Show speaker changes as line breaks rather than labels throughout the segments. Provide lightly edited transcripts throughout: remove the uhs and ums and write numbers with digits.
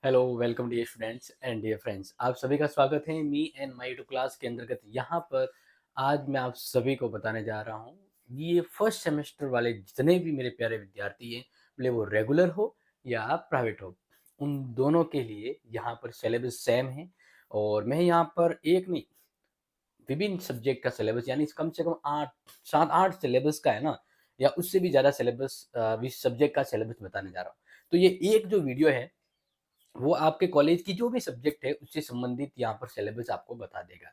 Hello, welcome dear students and dear friends. आप सभी का स्वागत है me and my two class के अंतर्गत। यहाँ पर आज मैं आप सभी को बताने जा रहा हूँ, ये फर्स्ट सेमेस्टर वाले जितने भी मेरे प्यारे विद्यार्थी हैं, भले वो रेगुलर हो या प्राइवेट हो, उन दोनों के लिए यहाँ पर सिलेबस सेम है। और मैं यहाँ पर एक नहीं, विभिन्न सब्जेक्ट का सिलेबस यानी कम से कम 7-8 सिलेबस का है ना, या उससे भी ज़्यादा सिलेबस सब्जेक्ट का सिलेबस बताने जा रहा हूँ। तो ये एक जो वीडियो है, वो आपके कॉलेज की जो भी सब्जेक्ट है उससे संबंधित यहाँ पर सिलेबस आपको बता देगा।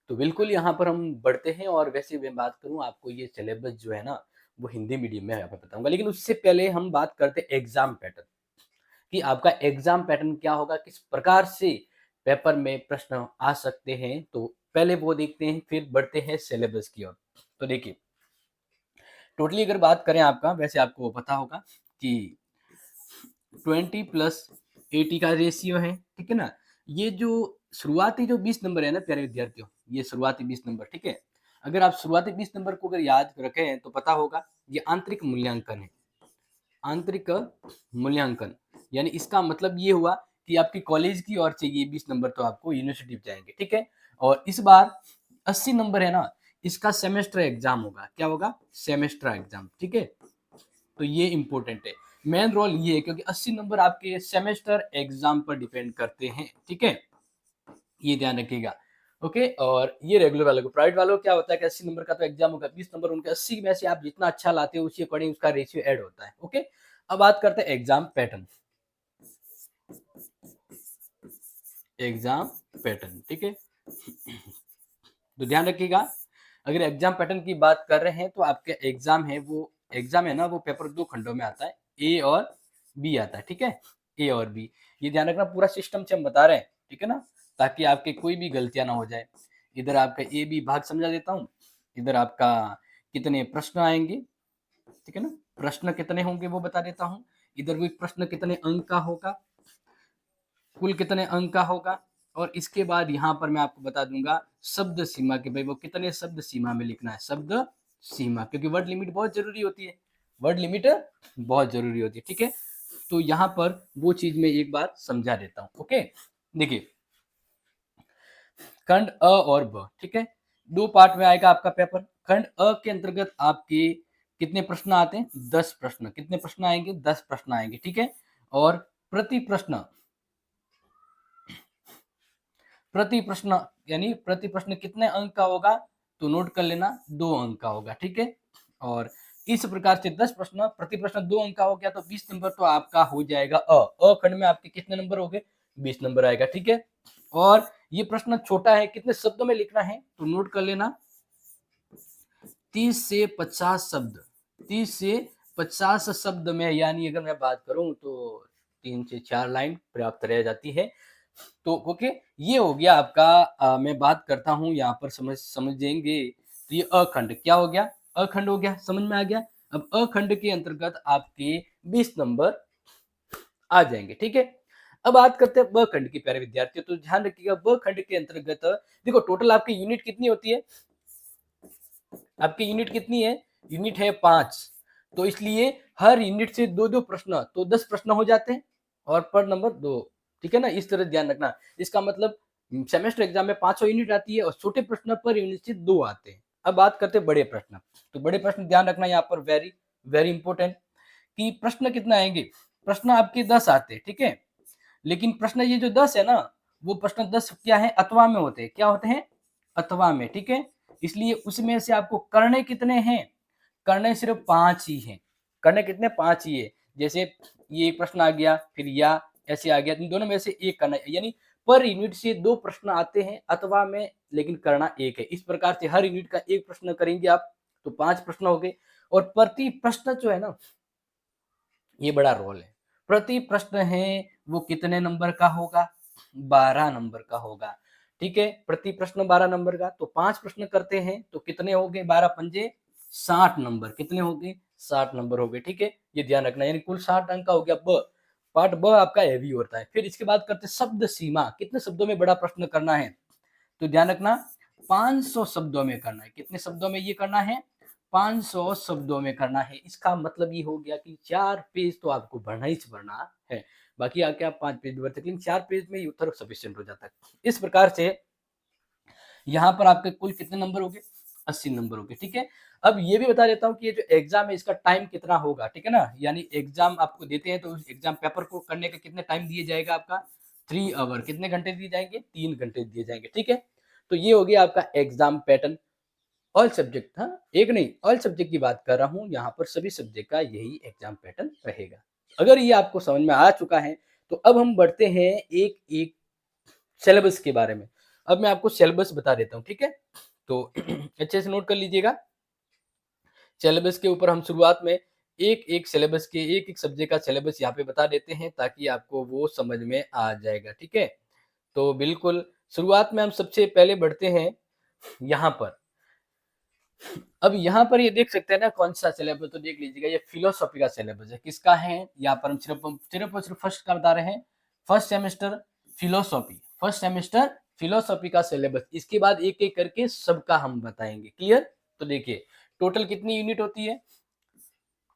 तो बिल्कुल यहाँ पर हम बढ़ते हैं, और वैसे मैं बात करूँ, आपको ये सिलेबस जो है ना, वो हिंदी मीडियम में यहाँ पे बताऊँगा। लेकिन उससे पहले हम बात करते हैं एग्ज़ाम पैटर्न, कि आपका एग्ज़ाम पैटर्न क्या होगा, किस प्रकार से पेपर में प्रश्न आ सकते हैं। तो पहले वो देखते हैं, फिर बढ़ते हैं सिलेबस की ओर। तो देखिए, टोटली अगर बात करें आपका, वैसे आपको पता होगा कि 20+80 का रेशियो है, ठीक है ना? ये जो शुरुआती जो 20 नंबर है ना प्यारे विद्यार्थियों, ये शुरुआती 20 नंबर, ठीक है? अगर आप शुरुआती 20 नंबर को अगर याद रखें तो पता होगा, ये आंतरिक मूल्यांकन है। आंतरिक मूल्यांकन, यानी इसका मतलब ये हुआ कि आपकी कॉलेज की ओर से ये 20 नंबर तो आपको यूनिवर्सिटी में जाएँगे, ठीक है? और इस बार 80 नंबर है ना, इसका सेमेस्टर एग्ज़ाम होगा। क्या होगा? सेमेस्टर एग्ज़ाम, ठीक है? तो ये इम्पोर्टेंट है। मेन रोल ये है क्योंकि 80 नंबर आपके सेमेस्टर एग्जाम पर डिपेंड करते हैं, ठीक है? ये ध्यान रखिएगा। ओके, और ये रेगुलर वालों को, प्राइवेट वालों को क्या होता है कि 80 नंबर का तो एग्जाम होगा, 20 नंबर उनके, 80 में से आप जितना अच्छा लाते हो उसी अकॉर्डिंग उसका रेशियो ऐड होता है। ओके, अब बात करते हैं एग्जाम पैटर्न। एग्जाम पैटर्न, ठीक है? तो ध्यान रखिएगा, अगर एग्जाम पैटर्न की बात कर रहे हैं तो आपके एग्जाम है ना, वो पेपर दो खंडों में आता है, ए और बी आता है, ठीक है? ए और बी, ये ध्यान रखना, पूरा सिस्टम से हम बता रहे हैं, ठीक है ना? ताकि आपके कोई भी गलतियां ना हो जाए। इधर आपका ए बी भाग समझा देता हूँ, इधर आपका कितने प्रश्न आएंगे, ठीक है ना? प्रश्न कितने होंगे वो बता देता हूँ। इधर भी प्रश्न कितने अंक का होगा, कुल कितने अंक का होगा। और इसके बाद यहाँ पर मैं आपको बता दूंगा शब्द सीमा, कि भाई वो कितने शब्द सीमा में लिखना है, शब्द सीमा, क्योंकि वर्ड लिमिट बहुत जरूरी होती है। वर्ड लिमिट बहुत जरूरी होती है, ठीक है? तो यहाँ पर वो चीज मैं एक बार समझा देता हूँ। ओके, देखिए, खंड अ और ब, ठीक है? दो पार्ट में आएगा आपका पेपर। खंड अ के अंतर्गत आपके कितने प्रश्न आते हैं? 10 प्रश्न। कितने प्रश्न आएंगे? 10 प्रश्न आएंगे, ठीक है? और प्रति प्रश्न, प्रति प्रश्न यानी प्रति प्रश्न कितने अंक का होगा? तो नोट कर लेना, 2 अंक का होगा, ठीक है? और इस प्रकार से 10 प्रश्न, प्रति प्रश्न 2 अंक का हो गया, तो 20 नंबर तो आपका हो जाएगा। खंड में आपके कितने नंबर हो गए? 20 नंबर आएगा, ठीक है? और ये प्रश्न छोटा है, कितने शब्दों में लिखना है? तो नोट कर लेना, 30 से 50 शब्द। 30 से 50 शब्द में, यानी अगर मैं बात करूं तो 3 से 4 लाइन पर्याप्त रह जाती है। तो ओके, ये हो गया आपका। मैं बात करता हूँ यहाँ पर, समझेंगे। तो ये अखंड क्या हो गया? अखंड हो गया, समझ में आ गया? अब अखंड के अंतर्गत आपके 20 नंबर आ जाएंगे, ठीक है? अब बात करते हैं ब खंड की, प्यारे विद्यार्थियों। तो ध्यान रखिएगा, ब खंड के अंतर्गत देखो, टोटल आपकी यूनिट कितनी होती है? आपकी यूनिट कितनी है? यूनिट है 5। तो इसलिए हर यूनिट से दो दो प्रश्न, तो 10 प्रश्न हो जाते हैं, और पर नंबर 2, ठीक है ना? इस तरह ध्यान रखना। इसका मतलब सेमेस्टर एग्जाम में 500 यूनिट आती है, और छोटे प्रश्न पर यूनिट से 2 आते हैं। अब बात करते हैं बड़े प्रश्न। तो बड़े प्रश्न ध्यान रखना यहाँ पर, वेरी वेरी इंपॉर्टेंट, कि प्रश्न कितना आएंगे? प्रश्न आपके 10 आते हैं, ठीक है? लेकिन प्रश्न ये जो 10 है ना, वो प्रश्न 10 क्या है? अथवा में होते हैं। क्या होते हैं? अथवा में, ठीक है? इसलिए उसमें से आपको करने कितने हैं? करने सिर्फ 5 ही हैं। करने कितने? 5 ही है। जैसे ये एक प्रश्न आ गया, फिर या ऐसे आ गया, इन दोनों में से एक करना है। यानी पर यूनिट से 2 प्रश्न आते हैं अथवा में, लेकिन करना एक है। इस प्रकार से हर यूनिट का एक प्रश्न करेंगे आप, तो 5 प्रश्न हो गए। और प्रति प्रश्न जो है ना, ये बड़ा रोल है। प्रति प्रश्न है वो कितने नंबर का होगा? 12 नंबर का होगा, ठीक है? प्रति प्रश्न 12 नंबर का, तो 5 प्रश्न करते हैं तो कितने हो गए? 12 पंजे 60 नंबर। कितने हो गए? 60 नंबर हो गए, ठीक है? ये ध्यान रखना, यानी कुल 60 अंक का हो गया ब। पार्ट ब आपका हैवी होता है। फिर इसके बाद करते हैं शब्द सीमा, कितने शब्दों में बड़ा प्रश्न करना है? तो ध्यान रखना, 500 शब्दों में करना है। कितने शब्दों में ये करना है? 500 शब्दों में करना है। इसका मतलब ये हो गया कि 4 पेज तो आपको भरना ही भरना है। बाकी आके आप 5 पेज भर सकते हैं, लेकिन 4 पेज में ये उत्तर सफिशिएंट हो जाता है। इस प्रकार से यहाँ पर आपके कुल कितने नंबर हो गए? 80 नंबर हो गए, ठीक है। अब ये भी बता देता हूँ कि ये जो एग्जाम है इसका टाइम कितना होगा, ठीक है ना। यानी एग्जाम आपको देते हैं तो उस एग्जाम पेपर को करने का कितने टाइम दिए जाएगा आपका? 3 आवर। कितने घंटे दिए जाएंगे? 3 घंटे दिए जाएंगे, ठीक है। तो ये हो गया आपका एग्जाम पैटर्न। ऑल सब्जेक्ट, हाँ एक नहीं, ऑल सब्जेक्ट की बात कर रहा हूँ, यहाँ पर सभी सब्जेक्ट का यही एग्जाम पैटर्न रहेगा। अगर ये आपको समझ में आ चुका है तो अब हम बढ़ते हैं एक एक सिलेबस के बारे में। अब मैं आपको सिलेबस बता देता हूँ, ठीक है। तो अच्छे से नोट कर लीजिएगा। सिलेबस के ऊपर हम शुरुआत में एक एक सिलेबस के एक एक सब्जेक्ट का सिलेबस यहाँ पे बता देते हैं ताकि आपको वो समझ में आ जाएगा, ठीक है। तो बिल्कुल शुरुआत में हम सबसे पहले बढ़ते हैं यहाँ पर। अब यहाँ पर ये देख सकते हैं ना कौन सा सिलेबस, तो देख लीजिएगा ये फिलोसॉफी का सिलेबस है। किसका है? यहाँ पर हम सिर्फ फर्स्ट का बता रहे हैं, first semester philosophy, first semester philosophy का सिलेबस। इसके बाद एक एक करके सबका हम बताएंगे, क्लियर। तो देखिए टोटल कितनी यूनिट होती है?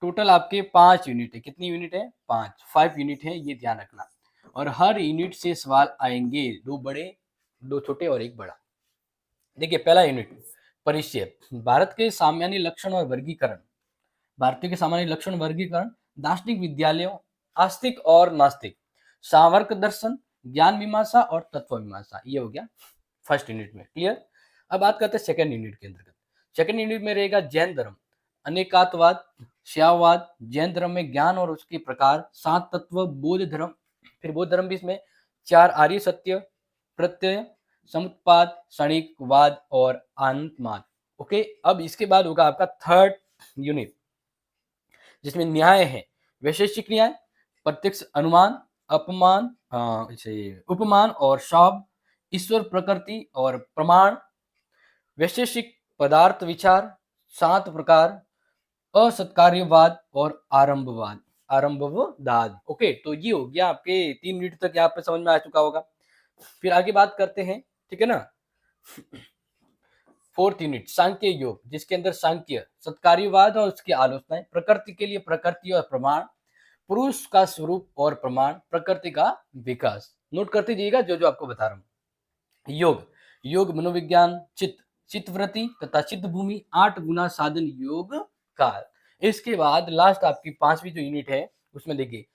टोटल आपके 5 यूनिट है। कितनी यूनिट है? 5 यूनिट है, ये ध्यान रखना। और हर यूनिट से सवाल आएंगे, 2 बड़े 2 छोटे और 1 बड़ा। देखिए पहला यूनिट परिचय, भारत के सामान्य लक्षण और वर्गीकरण, भारतीय के सामान्य लक्षण वर्गीकरण, दार्शनिक विद्यालयों, आस्तिक और नास्तिक, सावर्क दर्शन, ज्ञान मीमांसा और तत्व मीमांसा। ये हो गया फर्स्ट यूनिट में, क्लियर। अब बात करते हैं सेकंड यूनिट के अंतर्गत। सेकंड यूनिट में रहेगा जैन धर्म, अनेकातवाद, श्याववाद, जैन धर्म में ज्ञान और उसके प्रकार, 7 तत्व, बौद्ध धर्म, फिर बौद्ध धर्म भी इसमें 4 आर्य सत्य, प्रत्यय, समुत्पाद, क्षणिकवाद और अनंतवाद। ओके, अब इसके बाद होगा आपका थर्ड यूनिट जिसमें न्याय है, वैशेषिक न्याय, प्रत्यक्ष अनुमान, अपमान उपमान और शाब, ईश्वर प्रकृति और प्रमाण, वैशेषिक पदार्थ विचार, 7 प्रकार, असत्कार्यवाद और आरंभवाद, आरंभवाद। ओके, तो ये हो गया आपके 3 मिनट तक यहाँ पे समझ में आ चुका होगा। फिर आगे बात करते हैं, ठीक है ना। फोर्थ यूनिट सांख्य योग, जिसके अंदर सांख्य, सत्कार्यवाद और उसकी आलोचनाएं, प्रकृति के लिए प्रकृति और प्रमाण, पुरुष का स्वरूप और प्रमाण, प्रकृति का विकास। नोट करते जाइएगा जो जो आपको बता रहा हूं। योग, योग मनोविज्ञान, चित्त, चित्तवृत्ति तथा चित्त भूमि, 8 गुना साधन योग काल। इसके बाद लास्ट आपकी 5वीं जो यूनिट है उसमें देखिए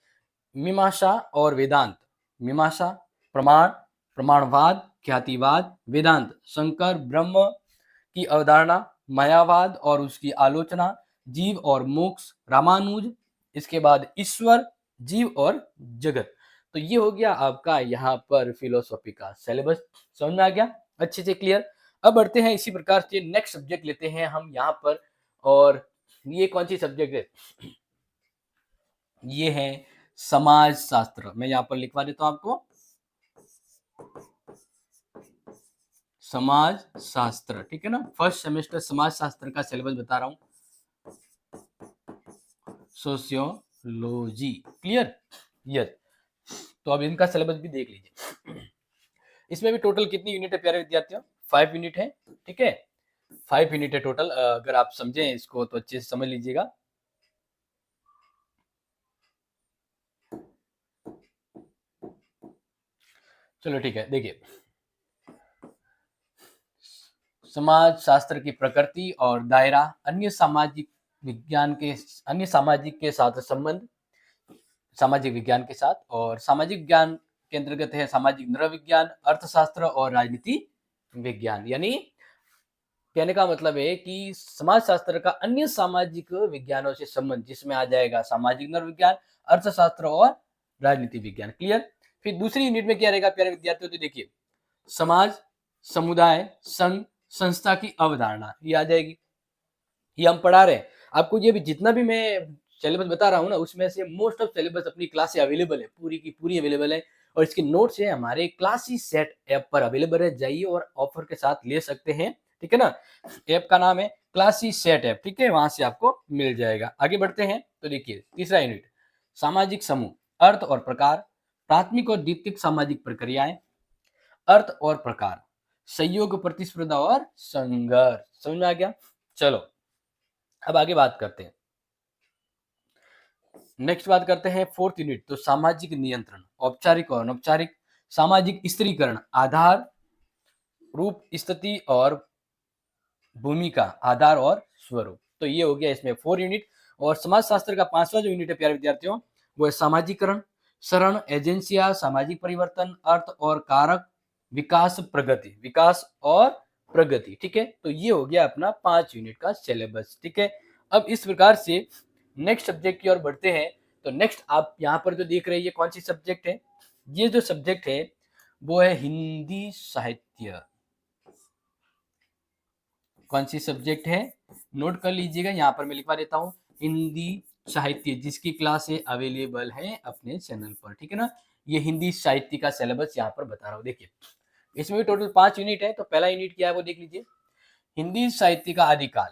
मीमांसा और वेदांत, मीमांसा, प्रमाण, प्रमाणवाद, ख्यातिवाद, वेदांत, शंकर ब्रह्म की अवधारणा, मायावाद और उसकी आलोचना, जीव और मोक्ष, रामानुज, इसके बाद ईश्वर, जीव और जगत। तो ये हो गया आपका यहाँ पर फिलोसॉफी का सिलेबस। समझ में आ गया? अच्छे से क्लियर। अब बढ़ते हैं इसी प्रकार से नेक्स्ट सब्जेक्ट लेते हैं हम यहाँ पर, और ये कौन सी सब्जेक्ट है? ये है समाज शास्त्र। मैं यहाँ पर लिखवा देता हूँ आपको, समाज शास्त्र, ठीक है ना। फर्स्ट सेमेस्टर समाज शास्त्र का सिलेबस बता रहा हूं, सोशियोलॉजी, क्लियर। यस, तो अब इनका सिलेबस भी देख लीजिए। इसमें भी टोटल कितनी यूनिट है प्यारे विद्यार्थियों? 5 यूनिट है, ठीक है। 5 यूनिट है टोटल। अगर आप समझें इसको तो अच्छे से समझ लीजिएगा। चलो ठीक है, देखिए समाज शास्त्र की प्रकृति और दायरा, अन्य सामाजिक विज्ञान के, अन्य सामाजिक के साथ संबंध, सामाजिक विज्ञान के साथ, और सामाजिक विज्ञान के अंतर्गत है सामाजिक नृविज्ञान, अर्थशास्त्र और राजनीति विज्ञान। यानी कहने का मतलब है कि समाज शास्त्र का अन्य सामाजिक विज्ञानों से संबंध, जिसमें आ जाएगा सामाजिक नृविज्ञान, अर्थशास्त्र और राजनीति विज्ञान, क्लियर। फिर दूसरी यूनिट में क्या रहेगा प्यारे विद्यार्थियों? तो देखिए समाज, समुदाय, संघ, संस्था की अवधारणा, ये आ जाएगी। ये हम पढ़ा रहे हैं आपको। ये भी जितना भी मैं सिलेबस बता रहा हूँ ना, उसमें से मोस्ट ऑफ सिलेबस अपनी क्लास से अवेलेबल है, पूरी की पूरी अवेलेबल है। और इसके नोट्स है हमारे क्लासी सेट ऐप पर अवेलेबल है, जाइए और ऑफर के साथ ले सकते हैं, ठीक है ना। ऐप का नाम है क्लासी सेट ऐप, ठीक है, वहां से आपको मिल जाएगा। आगे बढ़ते हैं तो देखिए तीसरा यूनिट सामाजिक समूह, अर्थ और प्रकार, प्राथमिक और द्वितीयक सामाजिक प्रक्रियाएं, अर्थ और प्रकार, सहयोग, प्रतिस्पर्धा और संघर्ष। समझ में आ गया? चलो अब आगे बात करते हैं। नेक्स्ट बात करते हैं फोर्थ यूनिट, तो सामाजिक नियंत्रण, औपचारिक और अनौपचारिक, सामाजिक स्त्रीकरण, आधार, रूप, स्थिति और भूमिका, आधार और स्वरूप। तो ये हो गया इसमें 4 यूनिट। और समाजशास्त्र का 5वां जो यूनिट है प्यारे विद्यार्थियों, वो है सामाजिकरण, शरण, एजेंसिया, सामाजिक परिवर्तन, अर्थ और कारक, विकास, प्रगति, विकास और प्रगति। ठीक है, तो ये हो गया अपना 5 यूनिट का सिलेबस। ठीक है, अब इस प्रकार से नेक्स्ट सब्जेक्ट की ओर बढ़ते हैं। तो नेक्स्ट आप यहाँ पर जो देख रहे हैं, ये कौन सी सब्जेक्ट है? ये जो सब्जेक्ट है वो है हिंदी साहित्य। कौन सी सब्जेक्ट है? नोट कर लीजिएगा, यहाँ पर मैं लिखवा देता हूँ, हिंदी साहित्य, जिसकी क्लासें अवेलेबल है अपने चैनल पर। ठीक है ना, ये हिंदी साहित्य का सिलेबस यहाँ पर बता रहा हूँ। देखिए, इसमें भी टोटल 5 यूनिट है। तो पहला यूनिट क्या है वो देख लीजिए, हिंदी साहित्य का आदिकाल,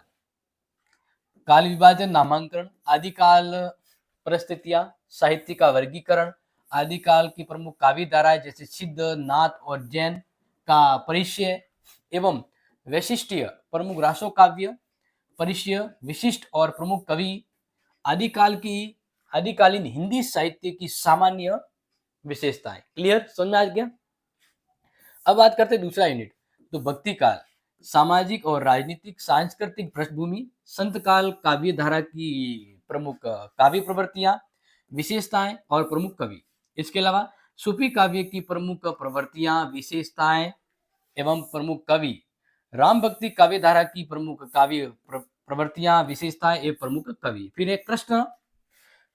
काल विभाजन, नामांकन, आदिकाल परिस्थितियां, साहित्य का वर्गीकरण, आदिकाल की प्रमुख काव्य धाराएं जैसे सिद्ध, नाथ और जैन का परिचय एवं वैशिष्ट्य, प्रमुख रासो काव्य, परिचय, विशिष्ट और प्रमुख कवि, आदिकालीन हिंदी साहित्य की सामान्य विशेषताएं। क्लियर, समझ में आ गया? अब बात करते हैं दूसरा यूनिट, तो भक्ति काल, सामाजिक और राजनीतिक सांस्कृतिक पृष्ठभूमि, संत काल काव्य धारा की प्रमुख काव्य प्रवृत्तियां, विशेषताएं और प्रमुख कवि। इसके अलावा सूफी काव्य की प्रमुख प्रवृत्तियां, विशेषताएं एवं प्रमुख कवि, राम भक्ति काव्य धारा की प्रमुख काव्य प्रवृत्तियां, विशेषताएं एवं प्रमुख कवि। फिर एक कृष्ण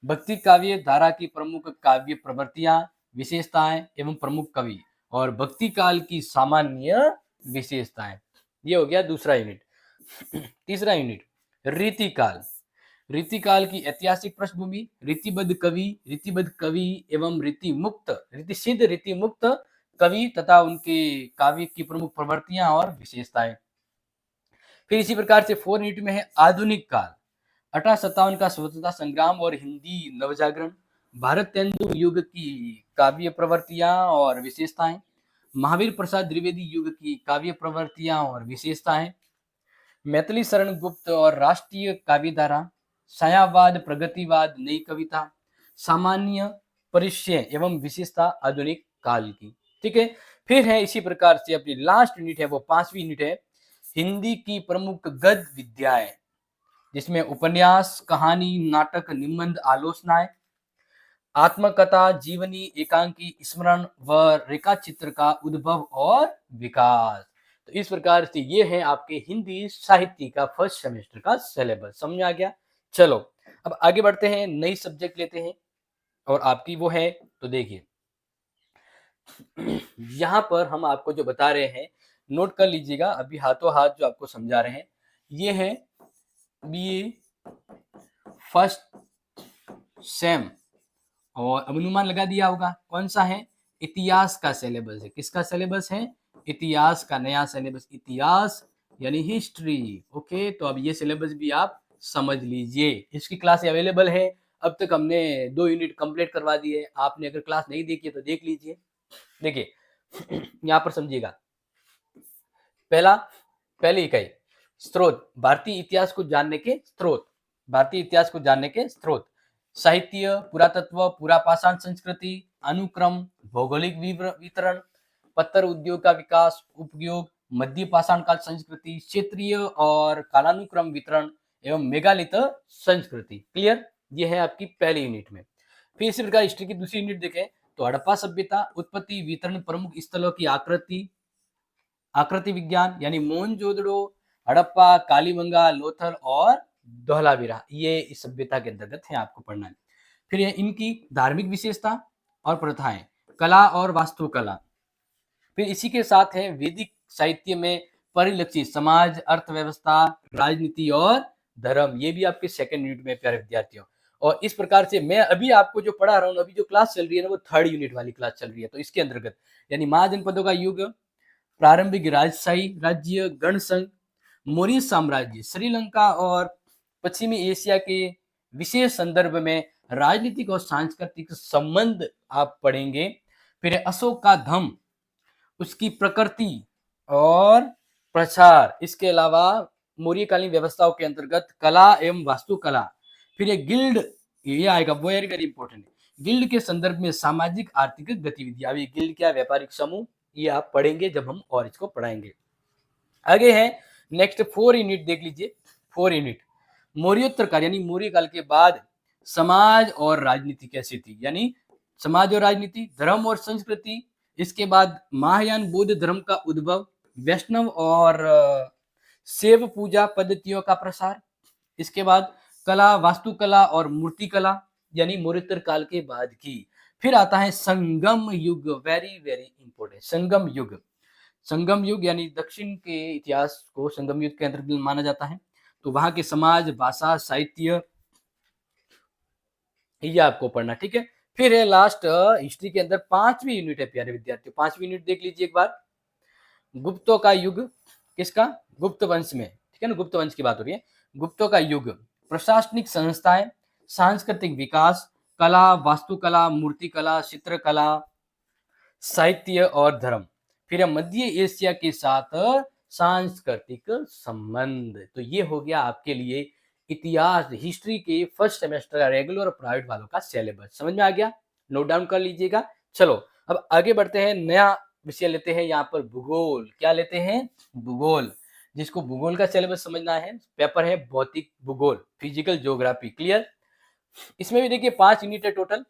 भक्ति काव्य धारा की प्रमुख काव्य प्रवृत्तियां, विशेषताएं एवं प्रमुख कवि, और भक्ति काल की सामान्य विशेषताएं। ये हो गया दूसरा यूनिट। तीसरा यूनिट, रीतिकाल, रीतिकाल की ऐतिहासिक पृष्ठभूमि, रीतिबद्ध कवि एवं रीति मुक्त, रीति सिद्ध, रीति मुक्त कवि तथा उनके काव्य की प्रमुख प्रवृत्तियां और विशेषताएं। फिर इसी प्रकार से 4 यूनिट में है आधुनिक काल, 1857 का स्वतंत्रता संग्राम और हिंदी नवजागरण, भारत तेंदु युग की काव्य प्रवृत्तियां और विशेषताएं, महावीर प्रसाद द्विवेदी युग की काव्य प्रवृत्तियां और विशेषताएं, मैथिली शरण गुप्त और राष्ट्रीय काव्यधारा, छायावाद, प्रगतिवाद, नई कविता, सामान्य परिचय एवं विशेषता आधुनिक काल की। ठीक है, फिर है इसी प्रकार से अपनी लास्ट यूनिट है, वो 5वीं यूनिट है, हिंदी की प्रमुख गद्य विद्याएं, जिसमें उपन्यास, कहानी, नाटक, निबंध, आलोचनाएं, आत्मकथा, जीवनी, एकांकी, स्मरण व रेखा चित्र का उद्भव और विकास। तो इस प्रकार से ये है आपके हिंदी साहित्य का फर्स्ट सेमेस्टर का सिलेबस। समझ आ गया? चलो अब आगे बढ़ते हैं, नई सब्जेक्ट लेते हैं और आपकी वो है, तो देखिए यहाँ पर हम आपको जो बता रहे हैं, नोट कर लीजिएगा, अभी हाथों हाथ जो आपको समझा रहे हैं, ये है बीए फर्स्ट सेम, और अब अनुमान लगा दिया होगा कौन सा है, इतिहास का सिलेबस है। किसका सिलेबस है? इतिहास का नया सिलेबस, इतिहास यानी हिस्ट्री। ओके, तो अब ये सिलेबस भी आप समझ लीजिए, इसकी क्लास अवेलेबल है। अब तक हमने 2 यूनिट कंप्लीट करवा दिए, आपने अगर क्लास नहीं देखी है तो देख लीजिए। देखिए यहाँ पर समझिएगा, पहली इकाई, स्रोत, भारतीय इतिहास को जानने के स्रोत, भारतीय इतिहास को जानने के स्रोत, साहित्य, पुरातत्व, पुरापाषाण संस्कृति, अनुक्रम, भौगोलिक वितरण, पत्थर उद्योग का विकास, उपयोग, मध्य पाषाण काल संस्कृति, क्षेत्रीय और कालानुक्रम वितरण एवं मेगालिथ संस्कृति। क्लियर, ये है आपकी पहली यूनिट में। फिर इसी प्रकार हिस्ट्री की दूसरी यूनिट देखें तो हड़प्पा सभ्यता, उत्पत्ति, वितरण, प्रमुख स्थलों की आकृति विज्ञान यानी मोहनजोदड़ो, हड़प्पा, कालीबंगा, लोथल और धौलावीरा, ये इस सभ्यता के अंतर्गत है, आपको पढ़ना है। फिर इनकी धार्मिक विशेषता और प्रथाएं, कला और वास्तुकला। फिर इसी के साथ है वैदिक साहित्य में परिलक्षित समाज, अर्थव्यवस्था, राजनीति और धर्म, ये भी आपके सेकंड यूनिट में प्यारे विद्यार्थियों। और इस प्रकार से मैं अभी आपको जो पढ़ा रहा हूँ, अभी जो क्लास चल रही है ना, वो 3rd यूनिट वाली क्लास चल रही है। तो इसके अंतर्गत यानी महाजनपदों का युग, प्रारंभिक राजशाही राज्य, गण संघ, मौर्य साम्राज्य, श्रीलंका और पश्चिमी एशिया के विशेष संदर्भ में राजनीतिक और सांस्कृतिक संबंध आप पढ़ेंगे। फिर अशोक का धम्म, उसकी प्रकृति और प्रचार, इसके अलावा मौर्यकालीन व्यवस्थाओं के अंतर्गत कला एवं वास्तुकला, फिर गिल्ड ये आएगा, वेरी वेरी इंपॉर्टेंट। गिल्ड के संदर्भ में सामाजिक आर्थिक गतिविधियां। अभी गिल्ड क्या, व्यापारिक समूह, ये आप पढ़ेंगे जब हम और इसको पढ़ाएंगे। आगे है नेक्स्ट 4 यूनिट देख लीजिए। 4 यूनिट मौर्योत्तर काल यानी मौर्य काल के बाद समाज और राजनीति कैसी थी, यानी समाज और राजनीति, धर्म और संस्कृति, इसके बाद महायान बौद्ध धर्म का उद्भव, वैष्णव और शैव पूजा पद्धतियों का प्रसार, इसके बाद कला, वास्तुकला और मूर्तिकला, यानी मौर्योत्तर काल के बाद की। फिर आता है संगम युग, वेरी वेरी इंपॉर्टेंट, संगम युग। संगम युग यानी दक्षिण के इतिहास को संगम युग के अंतर्गत माना जाता है। तो वहां के समाज, भाषा, साहित्य, ये आपको पढ़ना, ठीक है। फिर है लास्ट हिस्ट्री के अंदर 5वीं यूनिट है प्यारे विद्यार्थियों। 5वीं यूनिट देख लीजिए एक बार। गुप्तों का युग, किसका, गुप्त वंश में, ठीक है ना, गुप्त वंश की बात हो रही है। गुप्तों का युग, प्रशासनिक संस्थाएं, सांस्कृतिक विकास, कला, वास्तुकला, मूर्तिकला, चित्रकला, साहित्य और धर्म। फिर मध्य एशिया के साथ सांस्कृतिक संबंध। तो ये हो गया आपके लिए इतिहास, हिस्ट्री के फर्स्ट सेमेस्टर का रेगुलर और प्राइवेट वालों का सिलेबस। समझ में आ गया, नोट डाउन कर लीजिएगा। चलो अब आगे बढ़ते हैं, नया विषय लेते हैं यहाँ पर, भूगोल। क्या लेते हैं, भूगोल। जिसको भूगोल का सिलेबस समझना है, पेपर है भौतिक भूगोल, फिजिकल ज्योग्राफी, क्लियर। इसमें भी देखिए 5 यूनिट है टोटल।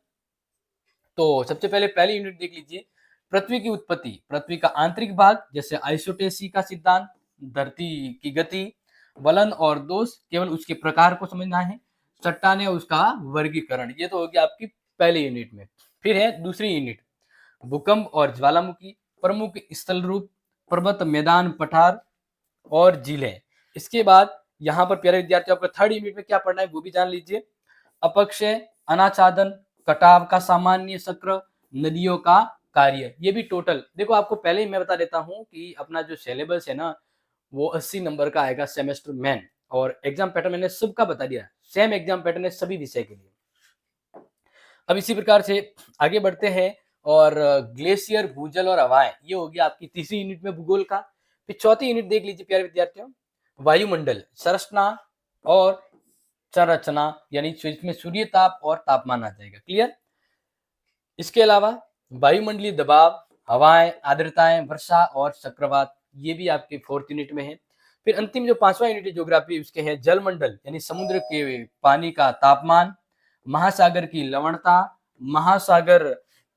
तो सबसे पहले पहली यूनिट देख लीजिए, पृथ्वी की उत्पत्ति, पृथ्वी का आंतरिक भाग, जैसे आइसोटेसी का सिद्धांत, धरती की गति, वलन और दोष, केवल उसके प्रकार को समझना है, चट्टाने उसका वर्गीकरण। ये तो हो गया आपकी पहली यूनिट में। फिर है दूसरी यूनिट, भूकंप और ज्वालामुखी, प्रमुख स्थल रूप, पर्वत, मैदान, पठार और झीलें। इसके बाद यहाँ पर प्यारे विद्यार्थियों आपको थर्ड यूनिट में क्या पढ़ना है वो भी जान लीजिए। अपक्षय, अनाच्छादन, कटाव का सामान्य चक्र, नदियों का कार्य। ये भी टोटल देखो, आपको पहले ही मैं बता देता हूँ कि अपना जो सिलेबस है ना वो 80 नंबर का आएगा सेमेस्टर मैन, और एग्जाम पैटर्न मैंने सबका बता दिया, सेम एग्जाम पैटर्न है सभी विषय के लिए। अब इसी प्रकार से आगे बढ़ते हैं, और ग्लेशियर, भूजल और हवाएं, ये हो गया आपकी तीसरी यूनिट में भूगोल का। फिर चौथी यूनिट देख लीजिए प्यारे विद्यार्थियों, वायुमंडल, संरचना और संरचना, यानी इसमें सूर्य ताप और तापमान आ जाएगा, क्लियर। इसके अलावा वायुमंडलीय दबाव, हवाएं, आर्द्रताएं, वर्षा और चक्रवात, ये भी आपके 4th यूनिट में है। फिर अंतिम जो 5वां यूनिट है ज्योग्राफी, उसके है जलमंडल, यानी समुद्र के पानी का तापमान, महासागर की लवणता, महासागर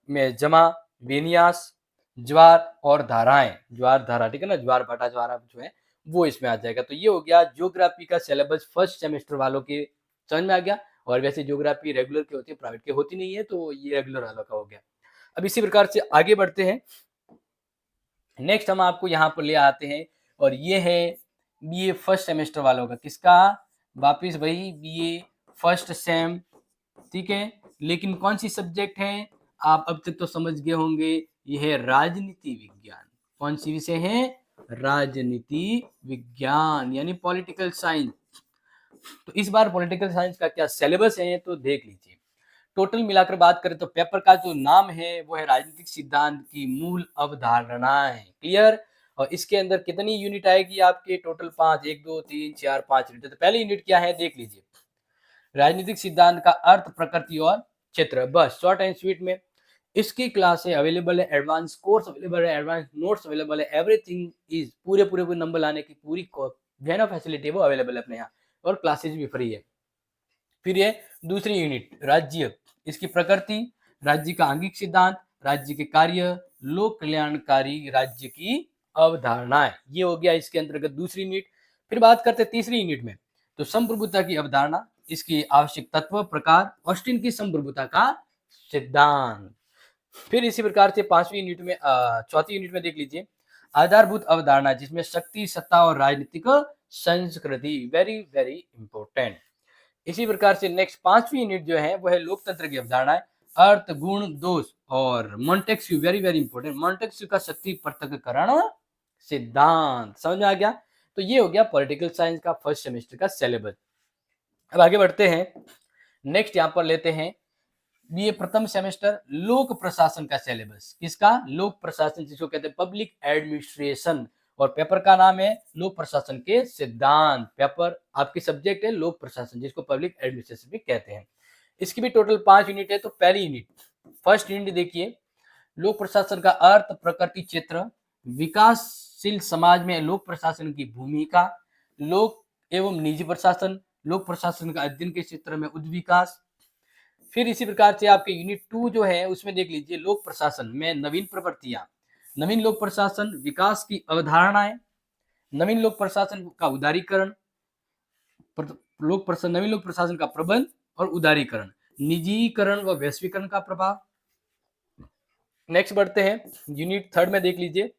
में जमा विन्यास, ज्वार और धाराएं, ज्वार धारा, ठीक है ना, ज्वार भाटा ज्वार जो है वो इसमें आ जाएगा। तो ये हो गया ज्योग्राफी का सिलेबस फर्स्ट सेमेस्टर वालों के, समझ में आ गया। और वैसे ज्योग्राफी रेगुलर की होती है, प्राइवेट की होती नहीं है, तो ये रेगुलर वालों का हो गया। अब इसी प्रकार से आगे बढ़ते हैं, नेक्स्ट हम आपको यहाँ पर ले आते हैं, और ये है बीए फर्स्ट सेमेस्टर वालों का, किसका, वापिस वही बीए फर्स्ट सेम, ठीक है। लेकिन कौन सी सब्जेक्ट है, आप अब तक तो समझ गए होंगे, ये है राजनीति विज्ञान। कौन सी विषय है, राजनीति विज्ञान, यानी पॉलिटिकल साइंस। तो इस बार पॉलिटिकल साइंस का क्या सिलेबस है तो देख लीजिए। टोटल मिलाकर बात करें तो पेपर का जो नाम है वो है राजनीतिक सिद्धांत की मूल अवधारणाएं, क्लियर। और इसके अंदर कितनी यूनिट आएगी आपके, टोटल 5, 1 2 3 4 5 यूनिट। तो पहली यूनिट क्या है देख लीजिए, राजनीतिक सिद्धांत का अर्थ, प्रकृति और क्षेत्र, बस शॉर्ट एंड स्वीट में। इसकी क्लासे अवेलेबल है, एडवांस कोर्स अवेलेबल है, एडवांस नोट्स अवेलेबल है, एवरीथिंग इज पूरे पूरे पूरे नंबर लाने की पूरी जो फैसिलिटी वो अवेलेबल है अपने यहाँ, और क्लासेज भी फ्री है। फिर ये दूसरी यूनिट राज्य, इसकी प्रकृति, राज्य का आंगिक सिद्धांत, राज्य के कार्य, लोक कल्याणकारी राज्य की अवधारणाएं, ये हो गया इसके अंतर्गत दूसरी यूनिट। फिर बात करते हैं तीसरी यूनिट में, तो संप्रभुता की अवधारणा, इसकी आवश्यक तत्व, प्रकार, ऑस्टिन की संप्रभुता का सिद्धांत। फिर इसी प्रकार से 5वीं यूनिट में, चौथी यूनिट में देख लीजिए, आधारभूत अवधारणा, जिसमें शक्ति, सत्ता और राजनीतिक संस्कृति, वेरी वेरी इंपॉर्टेंट। इसी प्रकार से नेक्स्ट 5वीं यूनिट जो है वो है लोकतंत्र की अवधारणाएं, अर्थ, गुण, दोष और Montesquieu, very very important, Montesquieu का शक्ति पृथक्करण सिद्धांत। समझ में आ गया। तो ये हो गया पॉलिटिकल साइंस का फर्स्ट सेमेस्टर का सिलेबस। अब आगे बढ़ते हैं, नेक्स्ट यहाँ पर लेते हैं बीए प्रथम सेमेस्टर लोक प्रशासन का सिलेबस, किसका, लोक प्रशासन, जिसको कहते हैं पब्लिक एडमिनिस्ट्रेशन, और पेपर का नाम है लोक प्रशासन के सिद्धांत। पेपर आपकी सब्जेक्ट है लोक प्रशासन, जिसको पब्लिक एडमिनिस्ट्रेशन भी कहते हैं। इसकी भी टोटल 5 यूनिट है। तो पहली यूनिट, फर्स्ट यूनिट देखिए, लोक प्रशासन का अर्थ, प्रकृति, क्षेत्र, विकासशील समाज में लोक प्रशासन की भूमिका, लोक एवं निजी प्रशासन, लोक प्रशासन का अध्ययन के क्षेत्र में उद्विकास। फिर इसी प्रकार से आपके यूनिट 2 जो है उसमें देख लीजिए, लोक प्रशासन में नवीन प्रवृत्तियां, नवीन लोक प्रशासन, विकास की अवधारणाएं, नवीन लोक प्रशासन का उदारीकरण, नवीन लोक प्रशासन का प्रबंध और उदारीकरण, निजीकरण व वैश्वीकरण का प्रभाव। नेक्स्ट बढ़ते हैं, यूनिट 3 में देख लीजिए,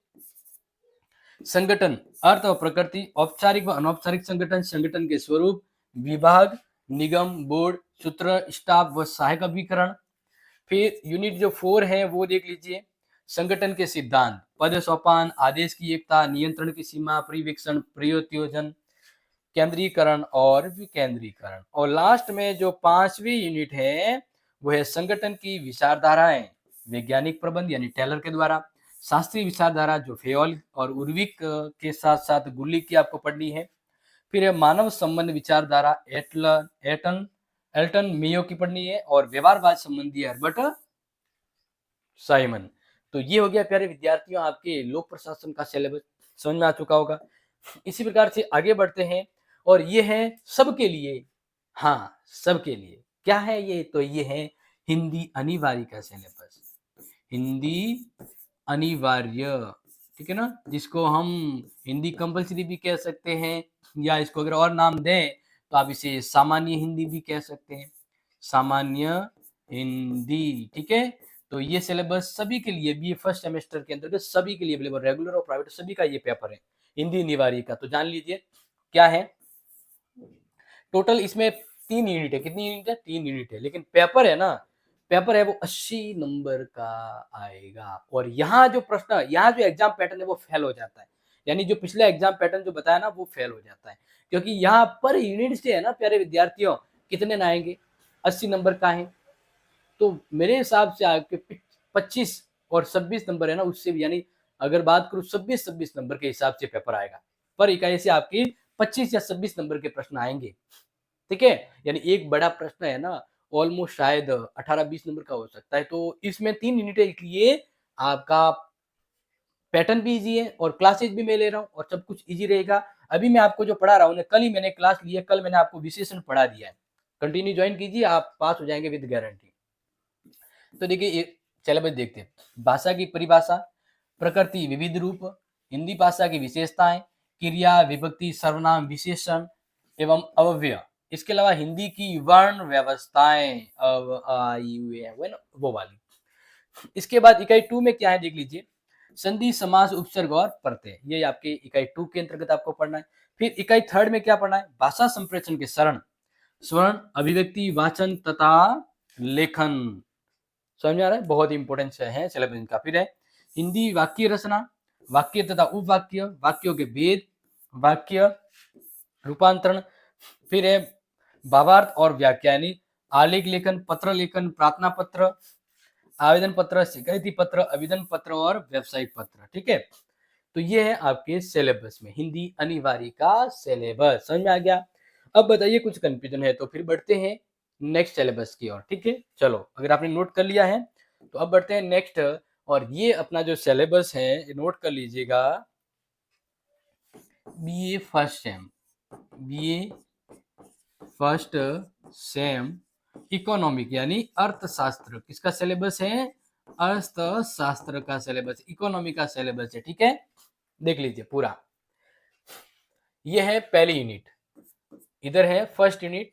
संगठन, अर्थ व प्रकृति, औपचारिक व अनौपचारिक संगठन, संगठन के स्वरूप, विभाग, निगम, बोर्ड, सूत्र, स्टाफ व सहायक अभिकरण। फिर यूनिट जो 4 है वो देख लीजिए, संगठन के सिद्धांत, पद सोपान, आदेश की एकता, नियंत्रण की सीमा, परिवीक्षण, प्रयोजन, केंद्रीकरण और विकेंद्रीकरण। और लास्ट में जो 5वीं यूनिट है वो है संगठन की विचारधाराएं, वैज्ञानिक प्रबंध यानी टेलर के द्वारा, शास्त्रीय विचारधारा जो फेयोल और उर्विक के साथ साथ गुल्ली की आपको पढ़नी है। फिर है मानव संबंध विचारधारा, एल्टन मेयो की पढ़नी है, और व्यवहारवाद संबंधी हर्बर्ट साइमन। तो ये हो गया प्यारे विद्यार्थियों आपके लोक प्रशासन का सिलेबस, समझ में आ चुका होगा। इसी प्रकार से आगे बढ़ते हैं, और ये है सबके लिए, हाँ सबके लिए क्या है ये, तो ये है हिंदी अनिवार्य का सिलेबस, हिंदी अनिवार्य, ठीक है ना, जिसको हम हिंदी कंपलसरी भी कह सकते हैं, या इसको अगर और नाम दें तो आप इसे सामान्य हिंदी भी कह सकते हैं, सामान्य हिंदी, ठीक है। तो ये सिलेबस सभी के लिए, बीए फर्स्ट सेमेस्टर के अंतर्गत सभी के लिए अवेलेबल, रेगुलर और प्राइवेट सभी का ये पेपर है हिंदी अनिवार्य का। तो जान लीजिए क्या है, टोटल इसमें 3 यूनिट है, कितनी यूनिट है, 3 यूनिट है, लेकिन पेपर है ना, पेपर है वो 80 नंबर का आएगा। और यहाँ जो प्रश्न, यहाँ जो एग्जाम पैटर्न है वो फेल हो जाता है, यानी जो पिछला एग्जाम पैटर्न जो बताया ना वो फेल हो जाता है, क्योंकि यहाँ पर यूनिट से है ना प्यारे विद्यार्थियों, कितने ना आएंगे, 80 नंबर का है। तो मेरे हिसाब से आपके 25 और 26 नंबर है ना, उससे भी, यानी अगर बात करूं 26 नंबर के हिसाब से पेपर आएगा, पर इकाई से आपकी 25 या 26 नंबर के प्रश्न आएंगे, ठीक है। यानी एक बड़ा प्रश्न है ना, ऑलमोस्ट शायद 18-20 नंबर का हो सकता है। तो इसमें 3 यूनिट है, इसलिए आपका पैटर्न भी इजी है और क्लासेज भी मैं ले रहा हूँ और सब कुछ इजी रहेगा। अभी मैं आपको जो पढ़ा रहा हूँ, कल ही मैंने क्लास ली है, कल मैंने आपको विशेषण पढ़ा दिया है, कंटिन्यू ज्वाइन कीजिए, आप पास हो जाएंगे विद गारंटी। तो देखिए ये सिलेबस देखते हैं, भाषा की परिभाषा, प्रकृति विविध रूप, हिंदी भाषा की विशेषताएं, क्रिया, विभक्ति, सर्वनाम, विशेषण एवं अव्यय। इसके अलावा हिंदी की वर्ण व्यवस्थाएं, अव आ ई उ ए, वो वाली। इसके बाद इकाई 2 में क्या है देख लीजिए, संधि, समास, उपसर्ग और प्रत्यय, ये आपके इकाई 2 के अंतर्गत आपको पढ़ना है। फिर इकाई 3 में क्या पढ़ना है, भाषा संप्रेषण के सरण, स्वर्ण, अभिव्यक्ति, वाचन तथा लेखन। समझ में आ रहा है, बहुत इंपॉर्टेंट है सिलेबस इनका। फिर है हिंदी वाक्य रचना, वाक्य तथा उपवाक्य, वाक्यों के भेद, वाक्य रूपांतरण। फिर है भावार्थ और व्याख्या, यानी आलेख लेखन, पत्र लेखन, प्रार्थना पत्र, आवेदन पत्र, शिकायती पत्र, आवेदन पत्र और व्यावसायिक पत्र, ठीक है। तो ये है आपके सिलेबस में हिंदी अनिवार्य का सिलेबस, समझ में आ गया। अब बताइए कुछ कंफ्यूजन है तो फिर बढ़ते हैं नेक्स्ट सिलेबस की ओर, ठीक है। चलो अगर आपने नोट कर लिया है तो अब बढ़ते हैं नेक्स्ट, और ये अपना जो सिलेबस है नोट कर लीजिएगा, BA first sem, BA first sem economic यानी अर्थशास्त्र, किसका सिलेबस है, अर्थशास्त्र का सिलेबस, इकोनॉमी का सिलेबस है, ठीक है। देख लीजिए पूरा, ये है पहली यूनिट, इधर है फर्स्ट यूनिट,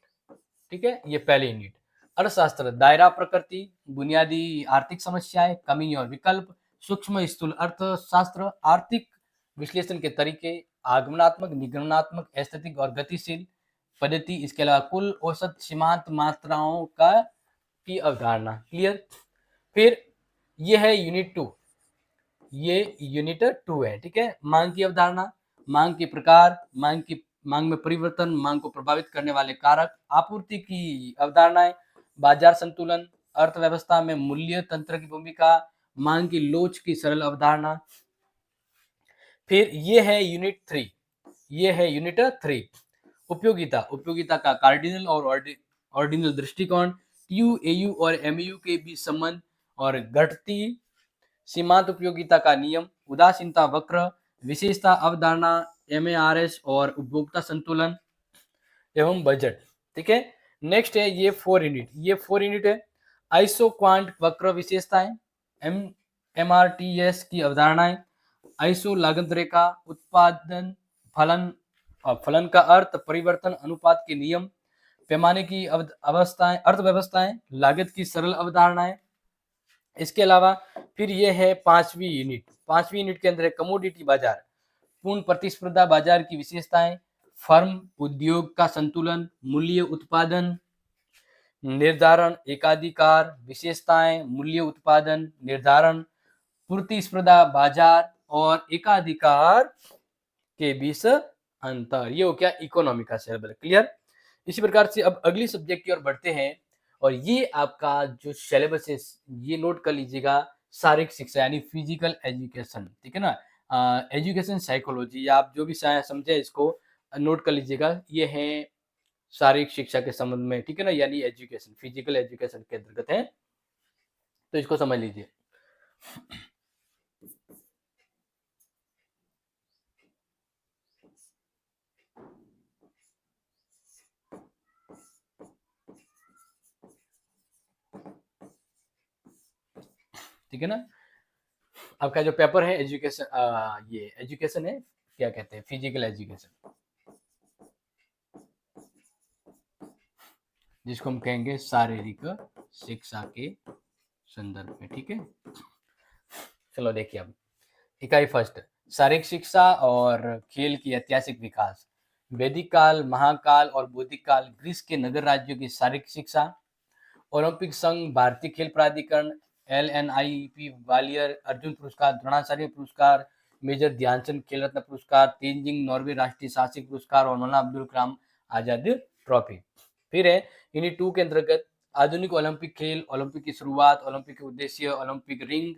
ठीक है। ये पहली यूनिट, अर्थशास्त्र, दायरा, प्रकृति, बुनियादी आर्थिक समस्याएं, कमी और विकल्प, सूक्ष्म स्थूल अर्थशास्त्र, आर्थिक विश्लेषण के तरीके, आगमनात्मक, निगमनात्मक, एस्थेटिक और गतिशील पद्धति, इसके अलावा कुल, औसत, सीमांत मात्राओं का की अवधारणा, क्लियर। फिर ये है यूनिट 2, ये यूनिट 2 है, ठीक है। मांग की अवधारणा, मांग के प्रकार, मांग में परिवर्तन, मांग को प्रभावित करने वाले कारक, आपूर्ति की अवधारणाएं, बाजार संतुलन, अर्थव्यवस्था में मूल्य तंत्र की भूमिका, मांग की लोच की सरल अवधारणा। फिर ये है यूनिट 3, ये है यूनिट 3, उपयोगिता, उपयोगिता का कार्डिनल और ऑर्डिनल दृष्टिकोण, टीयू, एयू और एमयू के बीच संबंध और घटती सीमांत उपयोगिता का नियम, उदासीनता वक्र, विशेषता अवधारणा, एमएआरएस और उपभोक्ता संतुलन एवं बजट। ठीक है, नेक्स्ट है ये 4 यूनिट है। आइसो क्वांट वक्र विशेषताएं, एम एमआरटीएस की अवधारणाएं, आइसो लागत रेखा, उत्पादन फलन फलन का अर्थ परिवर्तन अनुपात के नियम, पैमाने की अवस्थाएं अर्थव्यवस्थाएं, लागत की सरल अवधारणाएं। इसके अलावा फिर ये है 5वीं यूनिट के अंदर है कमोडिटी बाजार, पूर्ण प्रतिस्पर्धा बाजार की विशेषताएं, फर्म उद्योग का संतुलन, मूल्य उत्पादन निर्धारण, एकाधिकार विशेषताएं, मूल्य उत्पादन निर्धारण, प्रतिस्पर्धा बाजार और एकाधिकार के बीच अंतर। ये हो क्या इकोनॉमी का सिलेबस। क्लियर। इसी प्रकार से अब अगली सब्जेक्ट की ओर बढ़ते हैं और ये आपका जो सिलेबस है ये नोट कर लीजिएगा, शारीरिक शिक्षा यानी फिजिकल एजुकेशन। ठीक है ना, एजुकेशन साइकोलॉजी, आप जो भी समझे इसको नोट कर लीजिएगा। ये है शारीरिक शिक्षा के संबंध में, ठीक है ना, यानी एजुकेशन फिजिकल एजुकेशन के अंतर्गत है, तो इसको समझ लीजिए। ठीक है ना, आपका जो पेपर है एजुकेशन, ये एजुकेशन है, क्या कहते हैं, फिजिकल एजुकेशन, जिसको हम कहेंगे शारीरिक शिक्षा के संदर्भ में। ठीक है, चलो देखिए अब इकाई फर्स्ट, शारीरिक शिक्षा और खेल की ऐतिहासिक विकास। वैदिक काल, महाकाल और बौद्धिक काल ग्रीस के नगर राज्यों की शारीरिक शिक्षा। ओलंपिक संघ, भारतीय खेल प्राधिकरण, LNIP, ग्वालियर अर्जुन पुरस्कार, द्रोणाचार्य पुरस्कार, मेजर ध्यानचंद खेल रत्न पुरस्कार, तेंजिंग नॉर्वे राष्ट्रीय साहसिक पुरस्कार और मौलाना अब्दुल कलाम आजाद ट्रॉफी। फिर है यूनिट 2 के अंतर्गत आधुनिक ओलंपिक खेल, ओलंपिक की शुरुआत, ओलंपिक के उद्देश्य, ओलंपिक रिंग,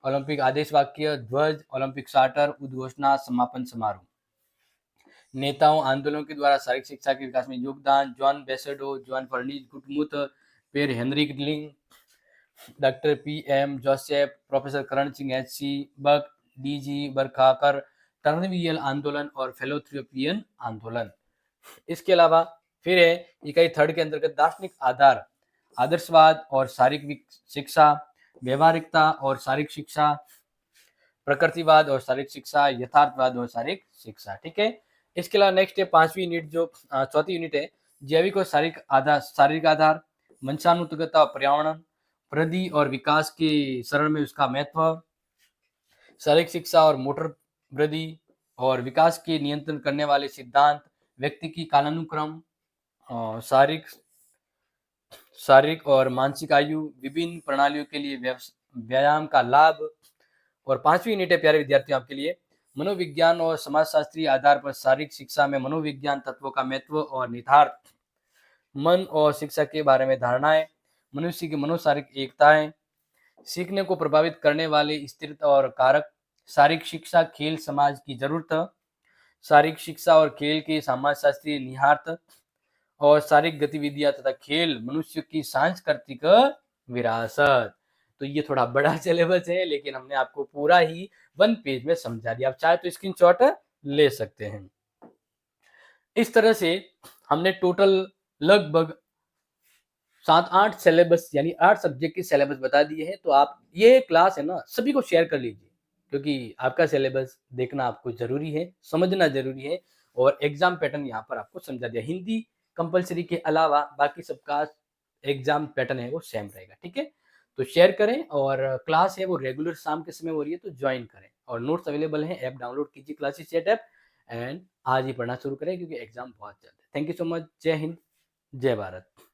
ओलंपिक आदेश वाक्य, ध्वज, ओलंपिक चार्टर, उद्घोषणा, समापन समारोह। नेताओं आंदोलनों के द्वारा शारीरिक शिक्षा के विकास में योगदान, जॉन बेसेडो, जॉन फर्निज गुटमुथ, पेर हेनरिक लिंग, doctor PM Joseph, professor Karan Singh HC बक, DG बरखाकर, टर्नवियल आंदोलन और फेलोथ्रियोपियन आंदोलन। इसके अलावा फिर है इकाई थर्ड के अंतर्गत दार्शनिक आधार, आदर्शवाद और शारीरिक शिक्षा, व्यवहारिकता और शारीरिक शिक्षा, प्रकृतिवाद और शारीरिक शिक्षा, यथार्थवाद और शारीरिक शिक्षा। ठीक है, इसके अलावा नेक्स्ट है 5वीं यूनिट, जो चौथी यूनिट है, जैविक और शारीरिक आधार, वंशानुगतता और पर्यावरण, वृद्धि और विकास के चरण में उसका महत्व, शारीरिक शिक्षा और मोटर वृद्धि और विकास के नियंत्रण करने वाले सिद्धांत, व्यक्ति की कालानुक्रम, शारीरिक और मानसिक आयु, विभिन्न प्रणालियों के लिए व्यायाम का लाभ। और 5वीं यूनिट है प्यारे विद्यार्थियों आपके लिए, मनोविज्ञान और समाजशास्त्रीय आधार पर शारीरिक शिक्षा में मनोविज्ञान तत्वों का महत्व और निहितार्थ, मन और शिक्षा के बारे में धारणाएं, मनुष्य की मनोशारीरिक एकताएं, सीखने को प्रभावित करने वाले स्थिरता और कारक, शारीरिक शिक्षा खेल समाज की जरूरत, शारीरिक शिक्षा और खेल के समाजशास्त्रीय निहितार्थ और शारीरिक गतिविधियां तथा खेल मनुष्य की सांस्कृतिक विरासत। तो ये थोड़ा बड़ा सिलेबस है, लेकिन हमने आपको पूरा ही 1 पेज में समझा दिया। आप चाहे तो स्क्रीनशॉट ले सकते हैं। इस तरह से हमने टोटल लगभग 7-8 सिलेबस यानी 8 सब्जेक्ट के सिलेबस बता दिए हैं। तो आप ये क्लास है ना, सभी को शेयर कर लीजिए, क्योंकि आपका सिलेबस देखना आपको जरूरी है, समझना जरूरी है, और एग्जाम पैटर्न यहाँ पर आपको समझा दिया। हिंदी कंपलसरी के अलावा बाकी सबका एग्जाम पैटर्न है वो सेम रहेगा। ठीक है, तो शेयर करें, और क्लास है वो रेगुलर शाम के समय हो रही है, तो ज्वाइन करें, और नोट्स अवेलेबल हैं, ऐप डाउनलोड कीजिए क्लासेस चैट ऐप, एंड आज ही पढ़ना शुरू करें, क्योंकि एग्जाम बहुत जल्द है। Thank you so much. जय हिंद, जय भारत।